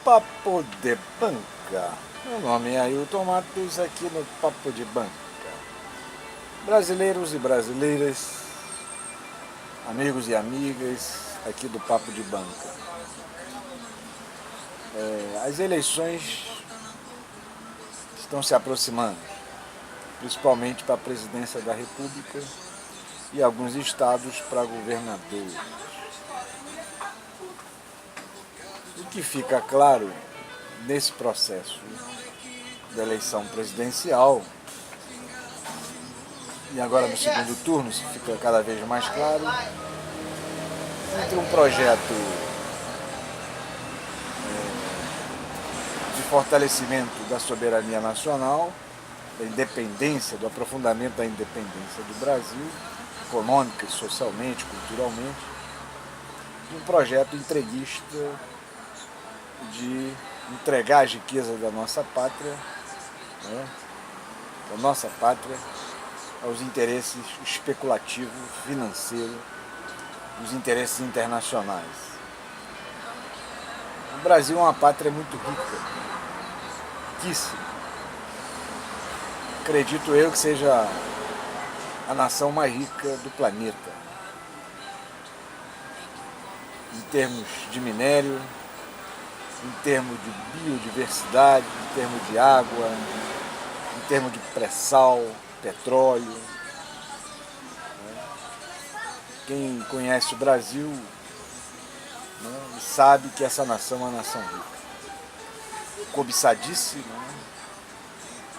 Papo de Banca. Meu nome é Ailton Matos, aqui no Papo de Banca. Brasileiros e brasileiras, amigos e amigas, aqui do Papo de Banca. As eleições estão se aproximando, principalmente para a presidência da República e alguns estados para governador. O que fica claro nesse processo da eleição presidencial, e agora no segundo turno isso fica cada vez mais claro, entre um projeto de fortalecimento da soberania nacional, da independência, do aprofundamento da independência do Brasil, econômica, socialmente, culturalmente, e um projeto entreguista de entregar as riquezas da nossa pátria, aos interesses especulativos, financeiros, os interesses internacionais. O Brasil é uma pátria muito rica, riquíssima. Acredito eu que seja a nação mais rica do planeta, em termos de minério, em termos de biodiversidade, em termos de água, em termos de pré-sal, petróleo. Quem conhece o Brasil sabe que essa nação é uma nação rica, cobiçadíssima,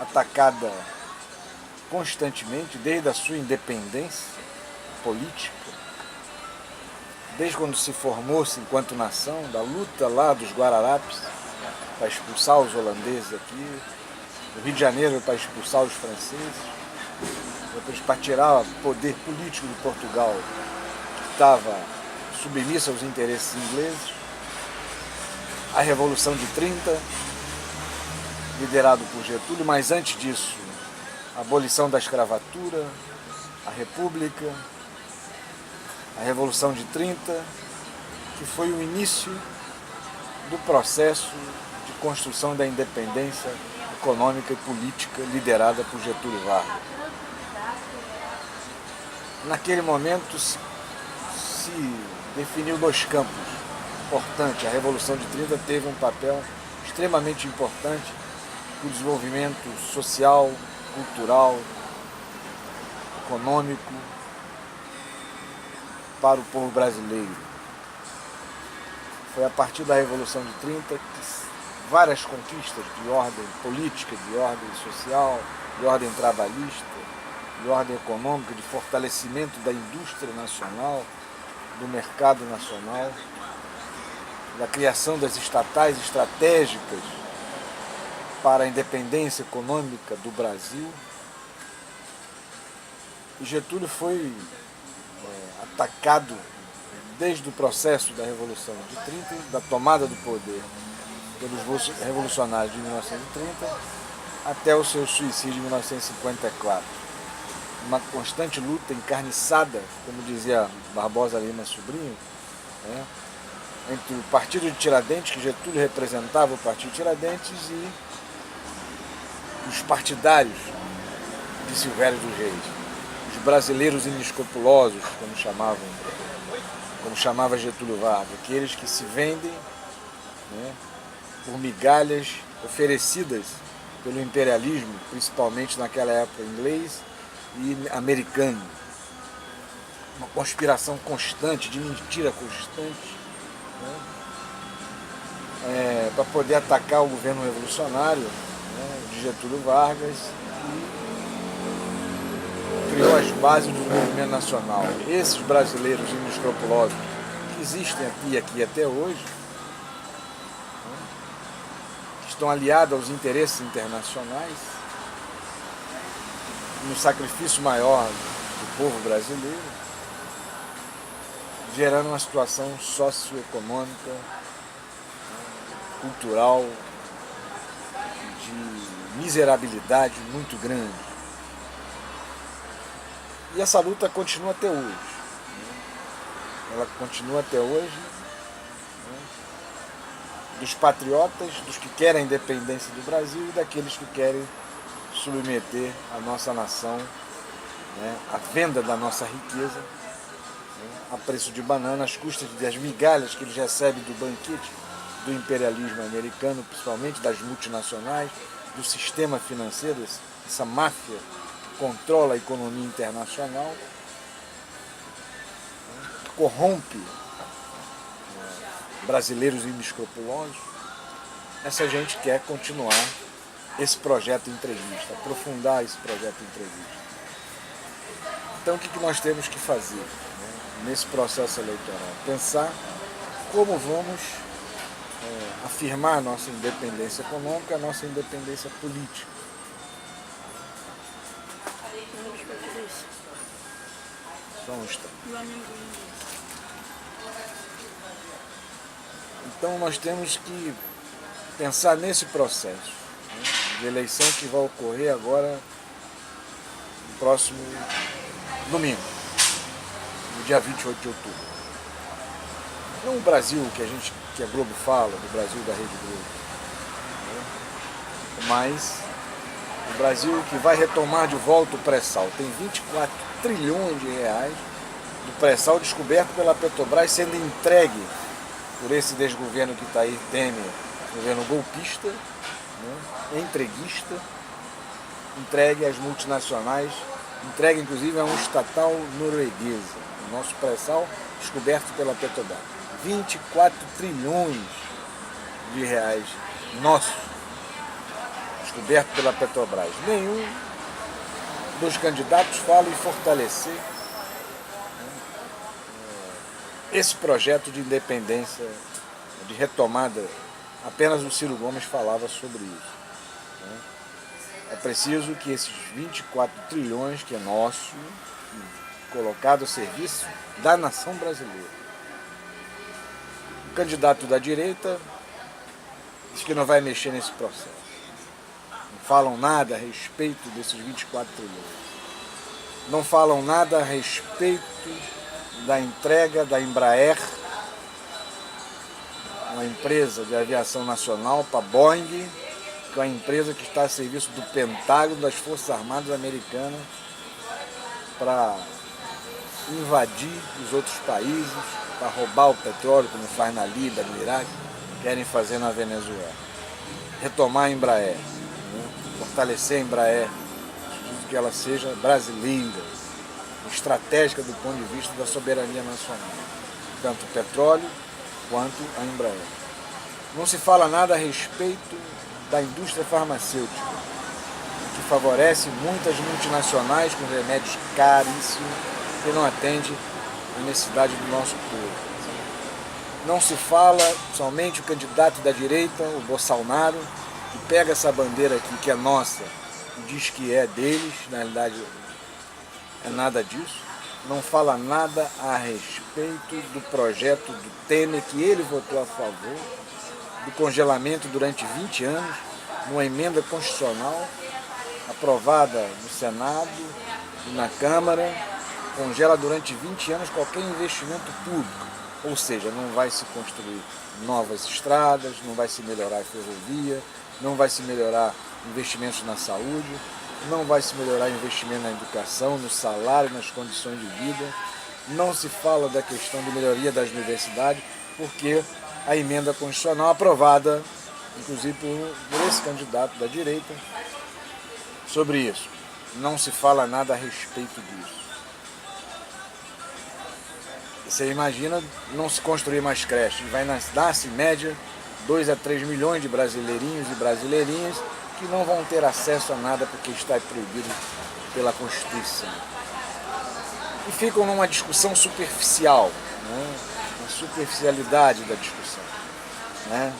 atacada constantemente desde a sua independência política, desde quando se formou-se enquanto nação, da luta lá dos Guararapes para expulsar os holandeses aqui, do Rio de Janeiro para expulsar os franceses, depois para tirar o poder político de Portugal, que estava submisso aos interesses ingleses, a Revolução de 30, liderado por Getúlio, mas antes disso, a abolição da escravatura, a República, a Revolução de 30, que foi o início do processo de construção da independência econômica e política liderada por Getúlio Vargas. Naquele momento se definiu dois campos importantes. A Revolução de 30 teve um papel extremamente importante para o desenvolvimento social, cultural, econômico, para o povo brasileiro. Foi a partir da Revolução de 30 que várias conquistas de ordem política, de ordem social, de ordem trabalhista, de ordem econômica, de fortalecimento da indústria nacional, do mercado nacional, da criação das estatais estratégicas para a independência econômica do Brasil. E Getúlio foi atacado desde o processo da Revolução de 30, da tomada do poder pelos revolucionários de 1930, até o seu suicídio em 1954. Uma constante luta encarniçada, como dizia Barbosa Lima Sobrinho, entre o Partido de Tiradentes, que Getúlio representava o Partido de Tiradentes, e os partidários de Silvério dos Reis, os brasileiros inescrupulosos, como chamava Getúlio Vargas, aqueles que se vendem por migalhas oferecidas pelo imperialismo, principalmente naquela época inglês e americano. Uma conspiração constante, de mentira constante, para poder atacar o governo revolucionário de Getúlio Vargas, e criou as bases do movimento nacional. Esses brasileiros inescrupulosos que existem aqui até hoje, estão aliados aos interesses internacionais, no sacrifício maior do povo brasileiro, gerando uma situação socioeconômica, cultural, de miserabilidade muito grande. E essa luta continua até hoje. Ela continua até hoje, dos patriotas, dos que querem a independência do Brasil e daqueles que querem submeter a nossa nação, né, à venda da nossa riqueza, né, a preço de banana, às custas das migalhas que eles recebem do banquete do imperialismo americano, principalmente das multinacionais, do sistema financeiro, essa máfia que controla a economia internacional, né, que corrompe brasileiros inescrupulosos. Essa gente quer continuar esse projeto entreguista, aprofundar esse projeto entreguista. Então o que nós temos que fazer, né, nesse processo eleitoral? Pensar como vamos afirmar a nossa independência econômica, a nossa independência política. Só um instante. Então nós temos que pensar nesse processo, né, de eleição que vai ocorrer agora no próximo domingo, no dia 28 de outubro. Não o Brasil que a Globo fala, do Brasil da Rede Globo, né, mas o Brasil que vai retomar de volta o pré-sal. Tem 24 trilhões de reais do pré-sal descoberto pela Petrobras sendo entregue por esse desgoverno que está aí, Temer, governo golpista, né, entreguista, entregue às multinacionais, entregue inclusive a um estatal norueguesa. O nosso pré-sal descoberto pela Petrobras. 24 trilhões de reais nossos, descoberto pela Petrobras. Nenhum dos candidatos fala em fortalecer esse projeto de independência, de retomada. Apenas o Ciro Gomes falava sobre isso. É preciso que esses 24 trilhões que é nosso, colocado a serviço da nação brasileira. O candidato da direita diz que não vai mexer nesse processo. Não falam nada a respeito desses 24 trilhões. Não falam nada a respeito da entrega da Embraer, uma empresa de aviação nacional, para a Boeing, que é uma empresa que está a serviço do Pentágono, das Forças Armadas Americanas, para invadir os outros países, para roubar o petróleo, como faz na Líbia, no Iraque, querem fazer na Venezuela. Retomar a Embraer, né? Fortalecer a Embraer, que ela seja brasileira, estratégica do ponto de vista da soberania nacional, tanto o petróleo quanto a Embraer. Não se fala nada a respeito da indústria farmacêutica, que favorece muitas multinacionais com remédios caríssimos e não atende a necessidade do nosso povo. Não se fala, somente o candidato da direita, o Bolsonaro, que pega essa bandeira aqui, que é nossa, e diz que é deles, na realidade é nada disso. Não fala nada a respeito do projeto do Temer, que ele votou a favor, do congelamento durante 20 anos, numa emenda constitucional aprovada no Senado e na Câmara, congela durante 20 anos qualquer investimento público, ou seja, não vai se construir novas estradas, não vai se melhorar a ferrovia, não vai se melhorar investimentos na saúde, não vai se melhorar investimento na educação, no salário, nas condições de vida. Não se fala da questão de melhoria das universidades, porque a emenda constitucional aprovada, inclusive por esse candidato da direita, sobre isso. Não se fala nada a respeito disso. Você imagina não se construir mais creches, vai nascer em média 2 a 3 milhões de brasileirinhos e brasileirinhas que não vão ter acesso a nada porque está proibido pela Constituição. E ficam numa discussão superficial, né? Uma superficialidade da discussão, né?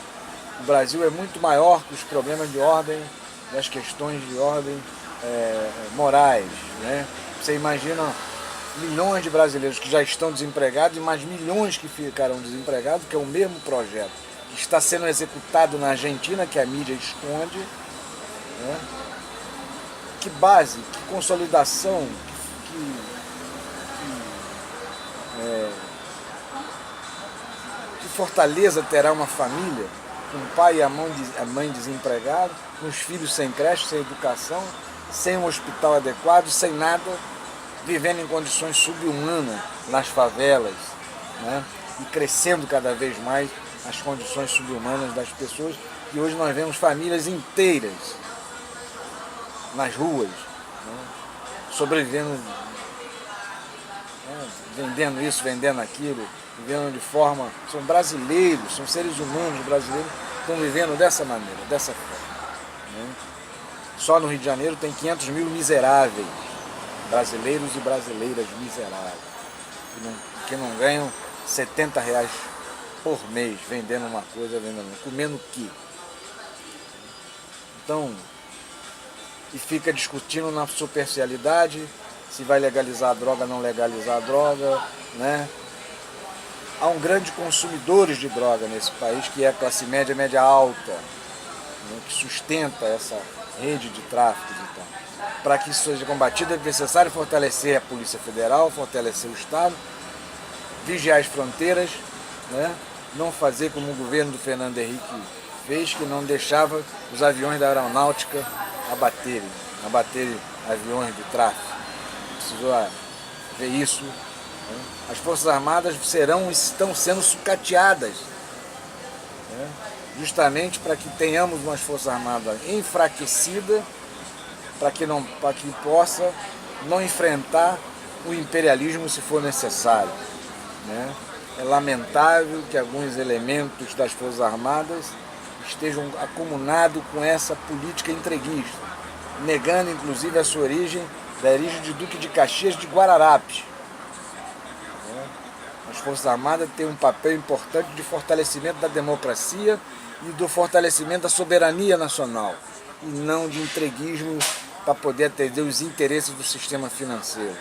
O Brasil é muito maior que os problemas de ordem, das questões de ordem morais, né? Você imagina milhões de brasileiros que já estão desempregados e mais milhões que ficarão desempregados, que é o mesmo projeto que está sendo executado na Argentina, que a mídia esconde, né? Que base, que consolidação, que fortaleza terá uma família com o pai e a mãe desempregados, com os filhos sem creche, sem educação, sem um hospital adequado, sem nada, vivendo em condições subhumanas nas favelas, né? E crescendo cada vez mais as condições subhumanas das pessoas, e hoje nós vemos famílias inteiras nas ruas, né? Sobrevivendo, né? Vendendo isso, vendendo aquilo, vivendo de forma... São brasileiros, são seres humanos brasileiros que estão vivendo dessa maneira, dessa forma, né? Só no Rio de Janeiro tem 500 mil miseráveis, brasileiros e brasileiras miseráveis, que não ganham R$70 por mês vendendo uma coisa, comendo o quê? Então, e fica discutindo na superficialidade se vai legalizar a droga, não legalizar a droga, né? Há um grande consumidores de droga nesse país, que é a classe média, média alta, né, que sustenta essa rede de tráfico. Então, para que isso seja combatido, é necessário fortalecer a Polícia Federal, fortalecer o Estado, vigiar as fronteiras, né? Não fazer como o governo do Fernando Henrique fez, que não deixava os aviões da aeronáutica abaterem aviões do tráfico. Precisou ver isso, né? As Forças Armadas estão sendo sucateadas, né? Justamente para que tenhamos umas Forças Armadas enfraquecidas, para que possa não enfrentar o imperialismo se for necessário, né? É lamentável que alguns elementos das Forças Armadas estejam acumulados com essa política entreguista, negando inclusive a sua origem, da origem de Duque de Caxias de Guararapes. As Forças Armadas têm um papel importante de fortalecimento da democracia e do fortalecimento da soberania nacional, e não de entreguismo para poder atender os interesses do sistema financeiro.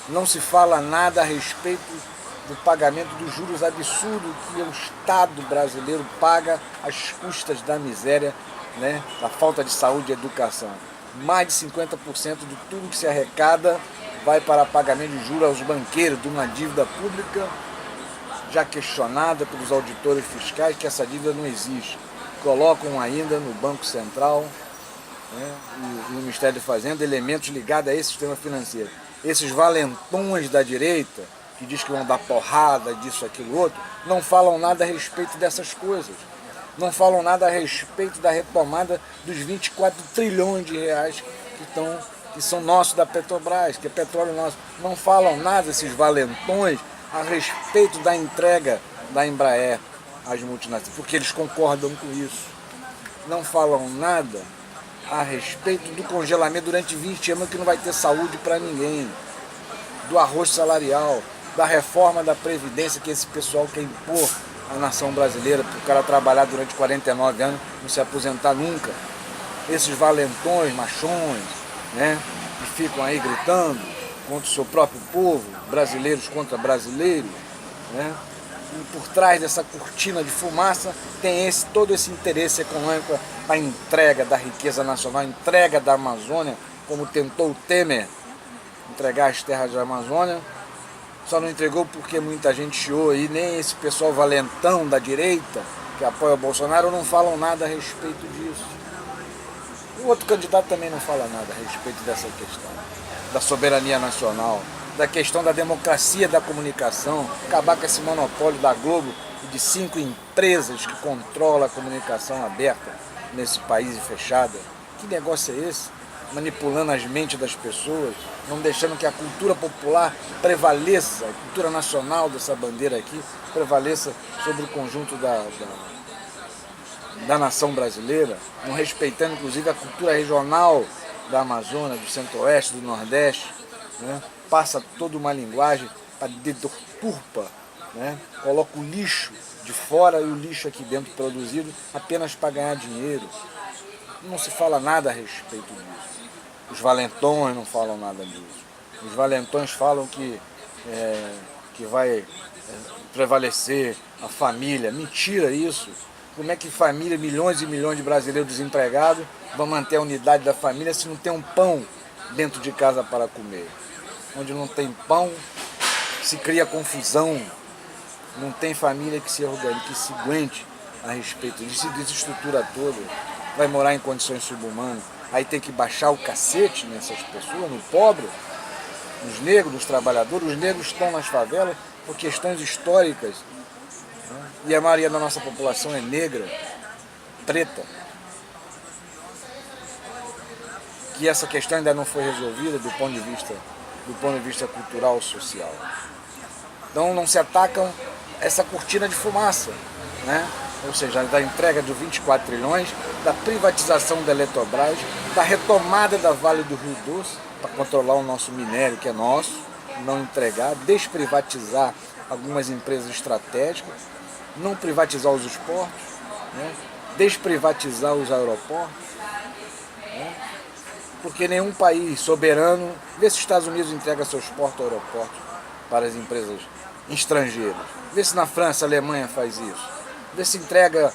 Não se fala nada a respeito do pagamento dos juros absurdos que o Estado brasileiro paga às custas da miséria, né, da falta de saúde e educação. Mais de 50% de tudo que se arrecada vai para pagamento de juros aos banqueiros de uma dívida pública já questionada pelos auditores fiscais, que essa dívida não existe. Colocam ainda no Banco Central, né, e no Ministério da Fazenda elementos ligados a esse sistema financeiro. Esses valentões da direita, que diz que vão dar porrada, disso, aquilo, outro, não falam nada a respeito dessas coisas. Não falam nada a respeito da retomada dos 24 trilhões de reais que são nossos da Petrobras, que é petróleo nosso. Não falam nada esses valentões a respeito da entrega da Embraer às multinacionais, porque eles concordam com isso. Não falam nada a respeito do congelamento durante 20 anos, que não vai ter saúde para ninguém, do arroz salarial, da reforma da Previdência que esse pessoal quer impor à nação brasileira, para o cara trabalhar durante 49 anos, não se aposentar nunca. Esses valentões, machões, né, que ficam aí gritando contra o seu próprio povo, brasileiros contra brasileiros, né? E por trás dessa cortina de fumaça tem todo esse interesse econômico, a entrega da riqueza nacional, a entrega da Amazônia, como tentou o Temer entregar as terras da Amazônia. Só não entregou porque muita gente chiou aí, nem esse pessoal valentão da direita que apoia o Bolsonaro não falam nada a respeito disso. O outro candidato também não fala nada a respeito dessa questão, da soberania nacional, da questão da democracia da comunicação, acabar com esse monopólio da Globo e de 5 empresas que controlam a comunicação aberta nesse país fechada. Que negócio é esse? Manipulando as mentes das pessoas, não deixando que a cultura popular prevaleça, a cultura nacional dessa bandeira aqui, prevaleça sobre o conjunto da nação brasileira, não respeitando inclusive a cultura regional da Amazônia, do Centro-Oeste, do Nordeste, né? Passa toda uma linguagem para deturpa, né? Coloca o lixo de fora e o lixo aqui dentro produzido apenas para ganhar dinheiro. Não se fala nada a respeito disso. Os valentões não falam nada disso. Os valentões falam que vai prevalecer a família. Mentira isso. Como é que família, milhões e milhões de brasileiros desempregados vão manter a unidade da família se não tem um pão dentro de casa para comer? Onde não tem pão, se cria confusão. Não tem família que se organize, que se aguente a respeito disso, se desestrutura toda, vai morar em condições subhumanas, aí tem que baixar o cacete nessas pessoas, no pobre, nos negros, nos trabalhadores. Os negros estão nas favelas por questões históricas, né? E a maioria da nossa população é negra, preta, que essa questão ainda não foi resolvida do ponto de vista cultural, social. Então não se atacam essa cortina de fumaça, né? Ou seja, da entrega de 24 trilhões, da privatização da Eletrobras, da retomada da Vale do Rio Doce, para controlar o nosso minério, que é nosso, não entregar, desprivatizar algumas empresas estratégicas, não privatizar os portos, né? Desprivatizar os aeroportos, né? Porque nenhum país soberano, vê se os Estados Unidos entrega seus portos e aeroportos para as empresas estrangeiras, vê se na França, a Alemanha faz isso, vê se entrega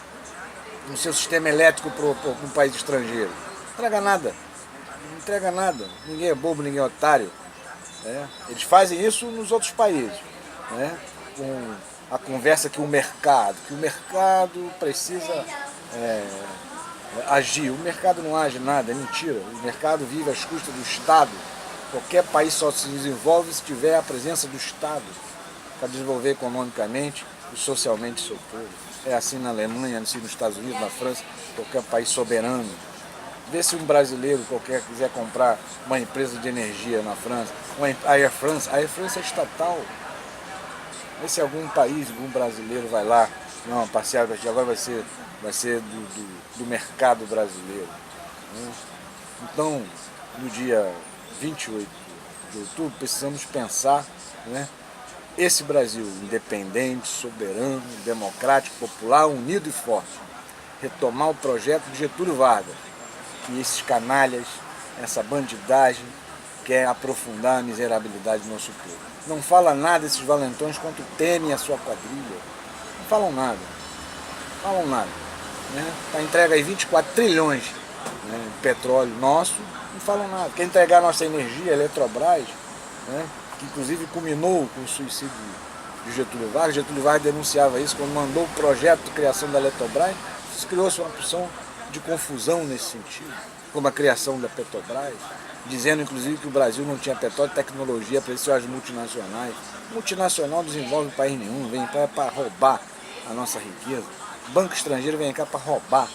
o seu sistema elétrico para um país estrangeiro. Não entrega nada, não entrega nada, ninguém é bobo, ninguém é otário. Né? Eles fazem isso nos outros países, né? Com a conversa que o mercado precisa agir. O mercado não age nada, é mentira. O mercado vive às custas do Estado. Qualquer país só se desenvolve se tiver a presença do Estado para desenvolver economicamente e socialmente seu povo. É assim na Alemanha, assim nos Estados Unidos, na França, qualquer país soberano. Vê se um brasileiro qualquer quiser comprar uma empresa de energia na França, a Air France é estatal. Vê se algum país, algum brasileiro vai lá, não, parcial, agora vai ser do mercado brasileiro. Né? Então, no dia 28 de outubro, precisamos pensar, né, esse Brasil independente, soberano, democrático, popular, unido e forte. Retomar o projeto de Getúlio Vargas, que esses canalhas, essa bandidagem, quer aprofundar a miserabilidade do nosso povo. Não fala nada esses valentões quanto Temer e a sua quadrilha. Não falam nada. Falam nada. Né? Tá entregue aí 24 trilhões, né, de petróleo nosso, não falam nada. Quer entregar nossa energia, a Eletrobras, né, que inclusive culminou com o suicídio de Getúlio Vargas. Getúlio Vargas denunciava isso quando mandou o projeto de criação da Eletrobras. Criou-se uma opção de confusão nesse sentido, como a criação da Petrobras, dizendo inclusive que o Brasil não tinha petróleo e tecnologia para isso as multinacionais. Multinacional não desenvolve país nenhum, vem para roubar a nossa riqueza. Banco estrangeiro vem cá para roubar,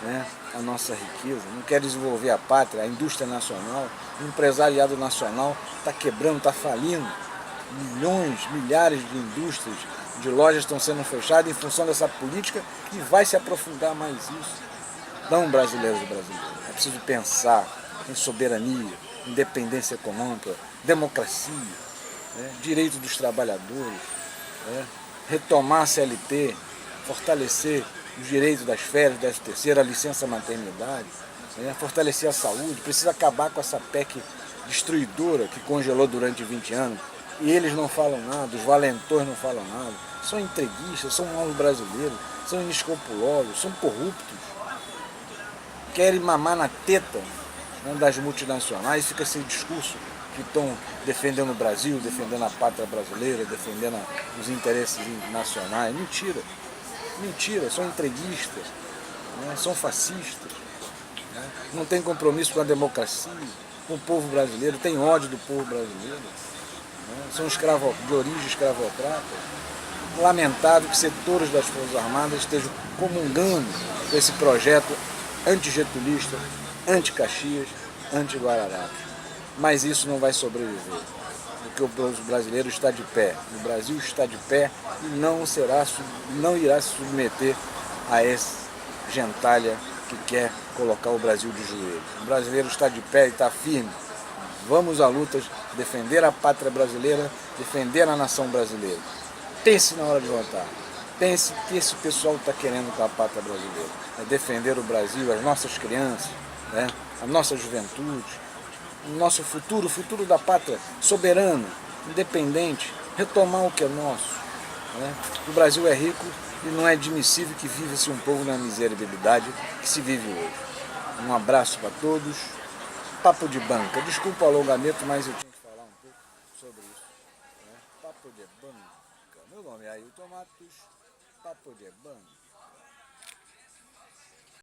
né, a nossa riqueza, não quer desenvolver a pátria, a indústria nacional, o empresariado nacional está quebrando, está falindo. Milhares de indústrias, de lojas estão sendo fechadas em função dessa política e vai se aprofundar mais isso. Não, brasileiros e brasileiras, é preciso pensar em soberania, independência econômica, democracia, né, direito dos trabalhadores, né, retomar a CLT, fortalecer os direitos das férias, 13ª, a licença maternidade, né, fortalecer a saúde. Precisa acabar com essa PEC destruidora que congelou durante 20 anos. E eles não falam nada, os valentões não falam nada. São entreguistas, são maus brasileiros, são inescrupulosos, são corruptos. Querem mamar na teta, né, das multinacionais, fica esse discurso que estão defendendo o Brasil, defendendo a pátria brasileira, defendendo os interesses nacionais. Mentira, mentira, são entreguistas, né, são fascistas, né, não tem compromisso com a democracia, com o povo brasileiro, tem ódio do povo brasileiro. São de origem escravocrata. Lamentável que setores das Forças Armadas estejam comungando com esse projeto antigetulista, anti-Caxias, anti-Guararapes. Mas isso não vai sobreviver, porque o brasileiro está de pé. O Brasil está de pé e não irá se submeter a essa gentalha que quer colocar o Brasil de joelhos. O brasileiro está de pé e está firme. Vamos à luta, defender a pátria brasileira, defender a nação brasileira. Pense na hora de votar. Pense que esse pessoal está querendo com a pátria brasileira. É defender o Brasil, as nossas crianças, né, a nossa juventude, o nosso futuro, o futuro da pátria soberano, independente, retomar o que é nosso. Né? O Brasil é rico e não é admissível que vive-se um povo na miserabilidade que se vive hoje. Um abraço para todos. Papo de banca. Desculpa o alongamento, mas eu tinha que falar um pouco sobre isso. Né? Papo de banca. Meu nome é Ailton Matos. Papo de banca.